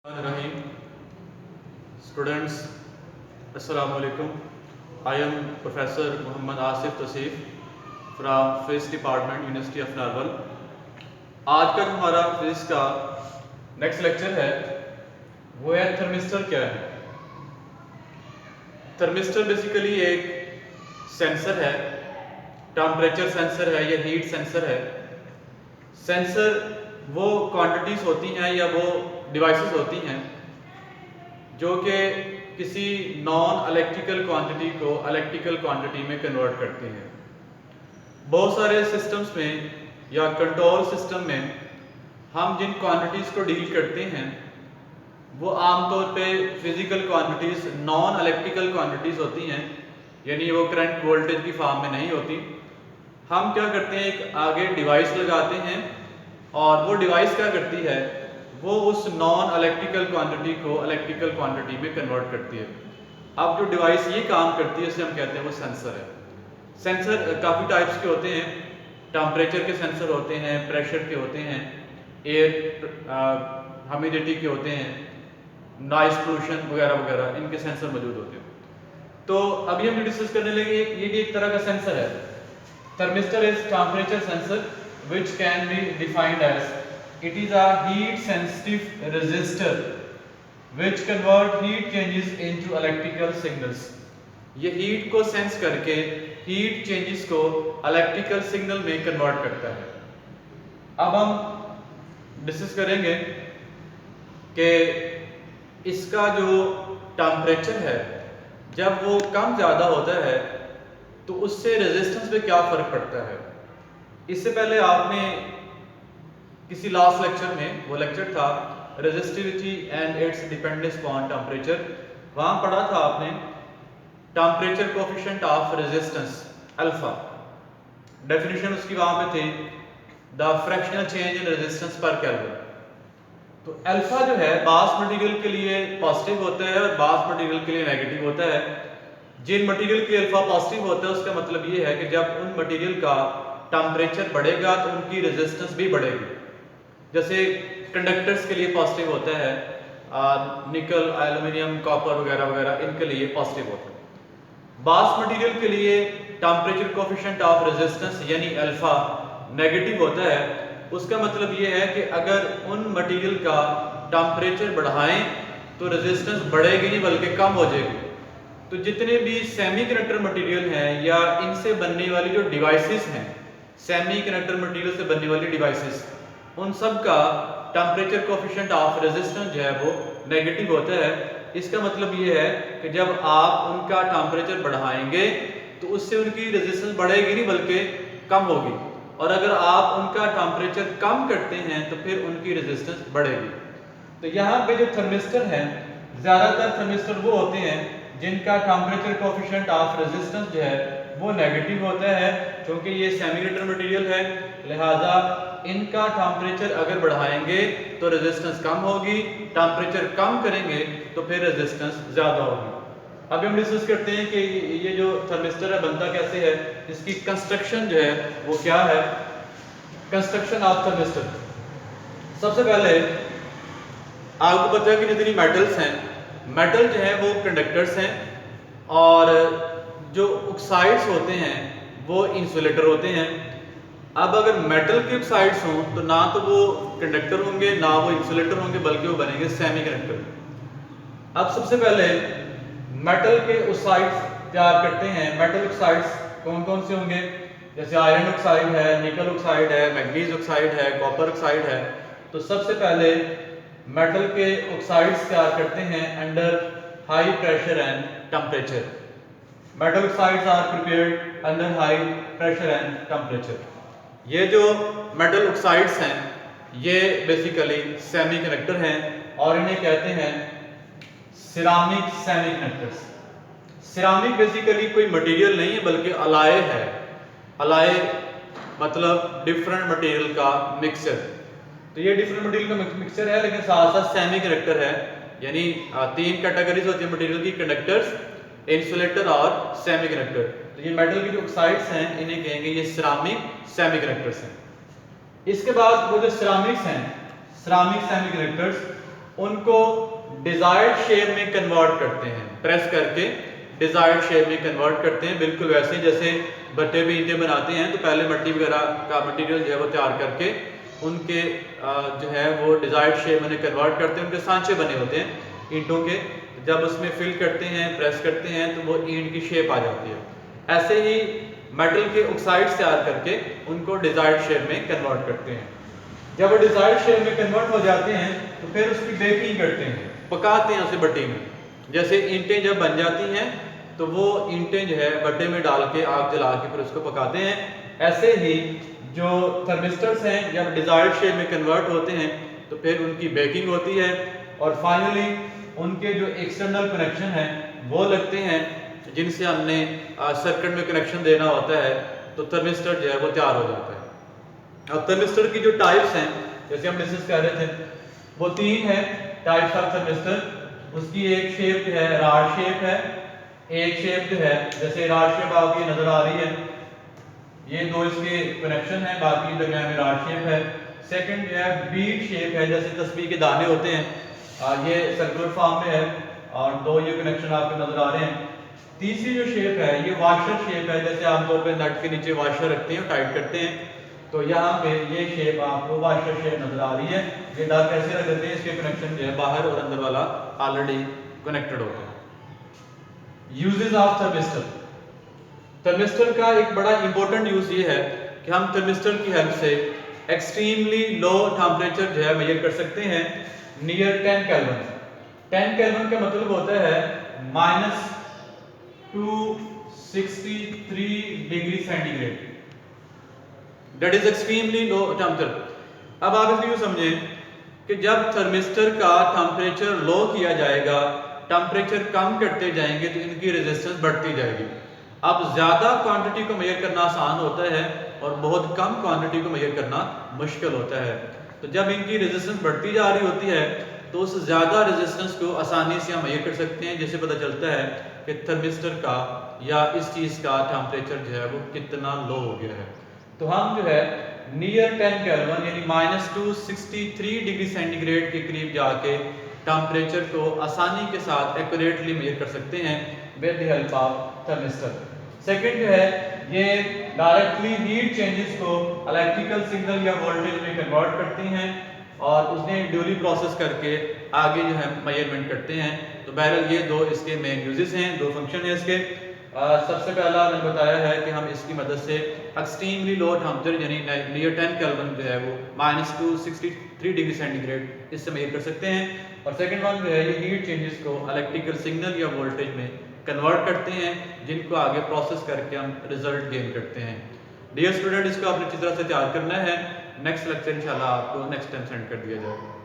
Rahim. Students, Assalamu alaikum. I am Professor Muhammad Asif Tasif from Physics Department, University of Narwal. आज का जो हमारा physics का next lecture है वो है थर्मिस्टर क्या है। थर्मिस्टर बेसिकली एक सेंसर है, टेम्परेचर सेंसर है या हीट सेंसर है। सेंसर वो क्वांटिटीज होती हैं या वो डिवाइसेस होती हैं जो कि किसी नॉन इलेक्ट्रिकल क्वांटिटी को इलेक्ट्रिकल क्वांटिटी में कन्वर्ट करते हैं। बहुत सारे सिस्टम्स में या कंट्रोल सिस्टम में हम जिन क्वांटिटीज़ को डील करते हैं वो आमतौर पे physical quantities non electrical quantities होती हैं, यानी वो करंट वोल्टेज की फॉर्म में नहीं होती। हम क्या करते हैं, एक आगे डिवाइस लगाते हैं और वो डिवाइस क्या करती है, वो उस नॉन इलेक्ट्रिकल क्वांटिटी को इलेक्ट्रिकल क्वांटिटी में कन्वर्ट करती है। अब जो डिवाइस ये काम करती है उसे हम कहते हैं वो सेंसर है। सेंसर काफ़ी टाइप्स के होते हैं, टेम्परेचर के सेंसर होते हैं, प्रेशर के होते हैं, एयर ह्यूमिडिटी के होते हैं, नॉइस पोल्यूशन वगैरह वगैरह, इनके सेंसर मौजूद होते हैं। तो अभी हम डिस्कस करने लगे, ये भी एक तरह का सेंसर है। Thermistor is temperature sensor which can be defined as it is a heat sensitive resistor which convert heat changes into electrical signals। ये हीट को सेंस करके हीट चेंजेस को इलेक्ट्रिकल सिग्नल में कन्वर्ट करता है। अब हम डिस्कस करेंगे कि इसका जो टेम्परेचर है जब वो कम ज़्यादा होता है तो उससे रेजिस्टेंस पे क्या फ़र्क पड़ता है। इससे पहले आपने किसी लास्ट लेक्चर में, वो लेक्चर था resistivity and it's dependence on temperature, वहां पढ़ा था आपने temperature coefficient of resistance alpha. Definition उसकी वहां पे थी the fractional change in resistance पर केल्विन। तो अल्फा जो है बास मटेरियल के लिए पॉजिटिव होता है और बास मटेरियल के लिए नेगेटिव होता है। जिन मटेरियल के लिए अल्फा पॉजिटिव होता है उसका मतलब ये है कि जब उन मटेरियल का टेम्परेचर बढ़ेगा तो उनकी रेजिस्टेंस भी बढ़ेगी। जैसे कंडक्टर्स के लिए पॉजिटिव होता है, निकल, एल्युमिनियम, कॉपर वगैरह वगैरह, इनके लिए पॉजिटिव होता है। बास मटेरियल के लिए टेम्परेचर कोएफिशिएंट ऑफ रेजिस्टेंस यानी अल्फा नेगेटिव होता है। उसका मतलब ये है कि अगर उन मटेरियल का टेम्परेचर बढ़ाएं तो रेजिस्टेंस बढ़ेगी नहीं बल्कि कम हो जाएगी। तो जितने भी सेमीकंडक्टर मटेरियल हैं या इनसे बनने वाली जो डिवाइसेस हैं, सेमीकंडक्टर मटेरियल से बनने वाली डिवाइसेस, उन सब का टेम्परेचर कोएफिशिएंट ऑफ रेजिस्टेंस जो है वो नेगेटिव होता है। इसका मतलब ये है कि जब आप उनका टेम्परेचर बढ़ाएंगे तो उससे उनकी रेजिस्टेंस बढ़ेगी नहीं बल्कि कम होगी, और अगर आप उनका टेम्परेचर कम करते हैं तो फिर उनकी रेजिस्टेंस बढ़ेगी। तो यहाँ पे जो थर्मिस्टर हैं, ज़्यादातर थर्मिस्टर वो होते हैं जिनका टेम्परेचर कोएफिशिएंट ऑफ रेजिस्टेंस जो है वो नेगेटिव होता है। क्योंकि ये सेमीकंडक्टर मटेरियल है, लिहाजा इनका टेम्परेचर अगर बढ़ाएंगे तो रेजिस्टेंस कम होगी, टेम्परेचर कम करेंगे तो फिर रेजिस्टेंस ज़्यादा होगी। अभी हम डिस्कस करते हैं कि ये जो थर्मिस्टर है बनता कैसे है, इसकी कंस्ट्रक्शन जो है वो क्या है। कंस्ट्रक्शन ऑफ थर्मिस्टर, सबसे पहले आपको पता है कि जितनी मेटल्स हैं, मेटल जो है वो कंडक्टर्स हैं और जो ऑक्साइड्स होते हैं वो इंसुलेटर होते हैं। अब अगर मेटल के ऑक्साइड्स हों तो ना तो वो कंडक्टर होंगे ना वो इंसुलेटर होंगे बल्कि वो बनेंगे सेमीकंडक्टर। अब सबसे पहले मेटल के ऑक्साइड्स तैयार करते हैं। मेटल ऑक्साइड्स कौन कौन से होंगे, जैसे आयरन ऑक्साइड है, निकल ऑक्साइड है, मैग्नीज ऑक्साइड है, कॉपर ऑक्साइड है। तो सबसे पहले मेटल के ऑक्साइड्स तैयार करते हैं under high pressure and temperature. Metal oxides are prepared under high pressure and temperature. ये जो मेटल ऑक्साइड्स हैं ये बेसिकली सेमीकंडक्टर हैं और इन्हें कहते हैं सिरामिक सेमीकंडक्टर्स। सिरामिक बेसिकली कोई मटेरियल नहीं है बल्कि अलाय है। अलाय मतलब डिफरेंट मटेरियल का मिक्सचर। तो ये डिफरेंट मटेरियल का मिक्सचर है लेकिन साथ साथ सेमीकंडक्टर है, यानी तीन कैटेगरीज होती है मटेरियल की, कंडक्टर्स, इंसुलेटर और सेमीकंडक्टर। तो ये मेटल की जो ऑक्साइड्स हैं इन्हें कहेंगे ये सिरामिक सेमीकंडक्टर्स हैं। इसके बाद वो जो सिरामिक्स हैं, सिरामिक सेमीकंडक्टर्स, उनको डिजायर्ड शेप में कन्वर्ट करते हैं, प्रेस करके डिजायर्ड शेप में कन्वर्ट करते हैं। बिल्कुल वैसे जैसे भट्टे पे ईंटें बनाते हैं तो पहले मिट्टी वगैरह का मटेरियल जो है वो तैयार करके उनके जो है वो डिजायर्ड शेप में कन्वर्ट करते हैं। उनके सांचे बने होते हैं ईंटों के, जब उसमें फिल करते हैं, प्रेस करते हैं तो वो ईंट की शेप आ जाती है। ऐसे ही मेटल के ऑक्साइड्स तैयार करके उनको डिजायर्ड शेप में कन्वर्ट करते हैं। जब वो डिजायर्ड शेप में कन्वर्ट हो जाते हैं तो फिर उसकी बेकिंग करते हैं, पकाते हैं उसे भट्टी में। जैसे ईंटें जब बन जाती हैं तो वो ईंटें जो है भट्टे में डाल के आग जला के फिर उसको पकाते हैं। ऐसे ही जो थर्मिस्टर्स हैं जब डिजायर्ड शेप में कन्वर्ट होते हैं तो फिर उनकी बेकिंग होती है और फाइनली उनके जो एक्सटर्नल कनेक्शन हैं वो लगते हैं जिनसे हमने सर्किट में कनेक्शन देना होता है, तो थर्मिस्टर जो है वो तैयार हो जाता है। अब थर्मिस्टर की जो टाइप्स हैं जैसे हम डिस्कस कर रहे थे वो 3 हैं टाइप्स ऑफ थर्मिस्टर। उसकी एक शेप जो है रॉड शेप है, एक शेप जो है जैसे रॉड शेप आपकी नजर आ रही है, ये दो इसके कनेक्शन है, बाकी दरमियान में रॉड शेप है। सेकंड जो है बीड शेप है, जैसे तस्बीह के दाने होते हैं, ये सर्कुलर फॉर्म में है और दो ये कनेक्शन आपको नजर आ रहे हैं। तीसरी जो शेप है ये वाशर शेप है, जैसे आमतौर पे नट के नीचे वाशर रखते हैं, टाइट करते हैं, तो यहाँ पे ये शेप आपको वाशर शेप नजर आ रही है। ये नट कैसे रख देते हैं, इसके कनेक्शन जो है बाहर और अंदर वाला ऑलरेडी कनेक्टेड होता है। Uses of thermistor. थर्मिस्टर का एक बड़ा इंपॉर्टेंट यूज ये है कि हम थर्मिस्टर की हेल्प से एक्सट्रीमली लो टेम्परेचर जो है मेजर कर सकते हैं, नियर 10 केल्विन। 10 केल्विन का मतलब होता है -263 degree centigrade, that is extremely low temperature. अब आप इसको यूं समझें कि जब थर्मिस्टर का टेम्परेचर लो किया जाएगा, टेम्परेचर कम करते जाएंगे तो इनकी रेजिस्टेंस बढ़ती जाएगी। अब ज्यादा क्वांटिटी को मेजर करना आसान होता है और बहुत कम क्वांटिटी को मेजर करना मुश्किल होता है। तो जब इनकी रेजिस्टेंस बढ़ती जा रही होती है तो उस ज्यादा रेजिस्टेंस को आसानी से हम मेजर कर सकते हैं, जिससे पता चलता है कि थर्मिस्टर का या इस चीज का टेम्परेचर जो है वो कितना लो हो गया है। तो हम जो है नियर 10 केल्विन यानी -263 डिग्री सेंटीग्रेड के करीब जाके टेम्परेचर को आसानी के साथ एक्यूरेटली मेजर कर सकते हैं with the help of thermistor. Second जो है ये डायरेक्टली हीट चेंजेस को इलेक्ट्रिकल सिग्नल या वोल्टेज में कन्वर्ट करती हैं और उसने ड्यूली प्रोसेस करके आगे जो है मेजरमेंट करते हैं। तो बहरहाल ये दो इसके मेन यूजेस हैं, दो फंक्शन है इसके। सबसे पहला मैंने बताया है कि हम इसकी मदद से एक्सट्रीमली लो टेम्परेचर यानी नियर 10 केल्विन जो है वो -263 डिग्री सेंटीग्रेड इससे मेजर कर सकते हैं। और सेकंड वन जो है ये हीट चेंजेस को इलेक्ट्रिकल सिग्नल या वोल्टेज में कन्वर्ट करते हैं, जिनको आगे प्रोसेस करके हम रिजल्ट गेन करते हैं। डियर स्टूडेंट, इसको आपने अच्छी तरह से तैयार करना है। नेक्स्ट लेक्चर इंशाल्लाह आपको नेक्स्ट टाइम सेंड कर दिया जाएगा।